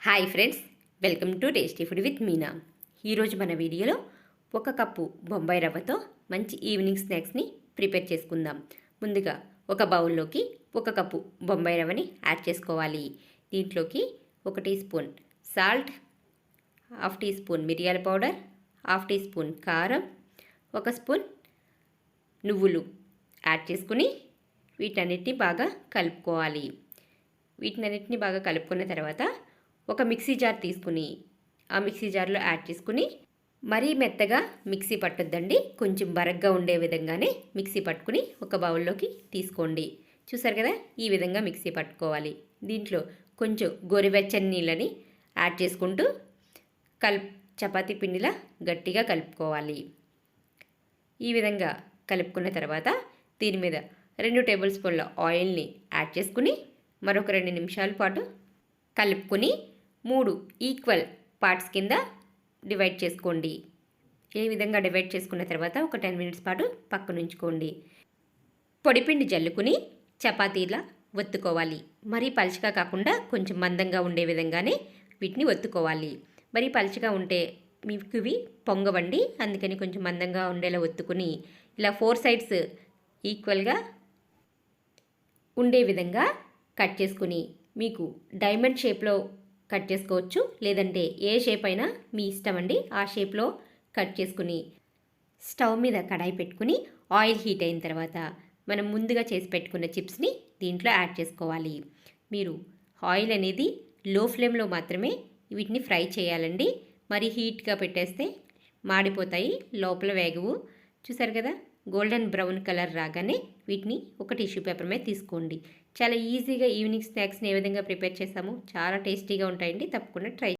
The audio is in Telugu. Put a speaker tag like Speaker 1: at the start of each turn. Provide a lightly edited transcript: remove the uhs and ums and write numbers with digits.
Speaker 1: Hi friends, welcome to tasty food with Meena. ఈరోజు మన వీడియోలో 1 కప్పు బొంబాయి రవ్వతో మంచి ఈవినింగ్ స్నాక్స్ని ప్రిపేర్ చేసుకుందాం. ముందుగా ఒక బౌల్లోకి 1 కప్పు బొంబాయి రవ్వని యాడ్ చేసుకోవాలి. దీంట్లోకి 1 teaspoon salt, 1/2 teaspoon మిరియాల పౌడర్, 1/2 టీ స్పూన్ కారం, 1 స్పూన్ నువ్వులు యాడ్ చేసుకుని వీటన్నిటిని బాగా కలుపుకోవాలి. వీటినన్నిటిని బాగా కలుపుకున్న తర్వాత ఒక మిక్సీ జార్ తీసుకుని ఆ మిక్సీ జార్లో యాడ్ చేసుకుని మరీ మెత్తగా మిక్సీ పట్టొద్దండి, కొంచెం బరగ్గా ఉండే విధంగానే మిక్సీ పట్టుకుని ఒక బౌల్లోకి తీసుకోండి. చూసారు కదా, ఈ విధంగా మిక్సీ పట్టుకోవాలి. దీంట్లో కొంచెం గోరువెచ్చని నీళ్ళని యాడ్ చేసుకుంటూ చపాతీ పిండిలా గట్టిగా కలుపుకోవాలి. ఈ విధంగా కలుపుకున్న తర్వాత దీని మీద 2 టేబుల్ స్పూన్ల ఆయిల్ని యాడ్ చేసుకుని మరొక 2 నిమిషాల పాటు కలుపుకొని 3 ఈక్వల్ పార్ట్స్ కింద డివైడ్ చేసుకోండి. ఈ విధంగా డివైడ్ చేసుకున్న తర్వాత ఒక 10 మినిట్స్ పాటు పక్కన ఉంచుకోండి. పొడిపిండి జల్లుకుని చపాతీలా ఒత్తుకోవాలి. మరీ పలుచగా కాకుండా కొంచెం మందంగా ఉండే విధంగానే వీటిని ఒత్తుకోవాలి. మరీ పలుచగా ఉంటే మీకు ఇవి పొంగవండి, అందుకని కొంచెం మందంగా ఉండేలా ఒత్తుకుని ఇలా 4 సైడ్స్ ఈక్వల్గా ఉండే విధంగా కట్ చేసుకుని మీకు డైమండ్ షేప్లో కట్ చేసుకోవచ్చు, లేదంటే ఏ షేప్ అయినా మీ ఇష్టం అండి. ఆ షేప్లో కట్ చేసుకుని స్టవ్ మీద కడాయి పెట్టుకుని ఆయిల్ హీట్ అయిన తర్వాత మనం ముందుగా చేసి పెట్టుకున్న చిప్స్ని దీంట్లో యాడ్ చేసుకోవాలి. మీరు ఆయిల్ అనేది లో ఫ్లేమ్లో మాత్రమే వీటిని ఫ్రై చేయాలండి. మరి హీట్గా పెట్టేస్తే మాడిపోతాయి, లోపల వేగవు. చూసారు కదా, గోల్డెన్ బ్రౌన్ కలర్ రాగానే వీటిని ఒక టిష్యూ పేపర్ మీద తీసుకోండి. చాలా ఈజీగా ఈవినింగ్ స్నాక్స్ని ఏ విధంగా ప్రిపేర్ చేసామో చాలా టేస్టీగా ఉంటాయండి. తప్పకుండా ట్రై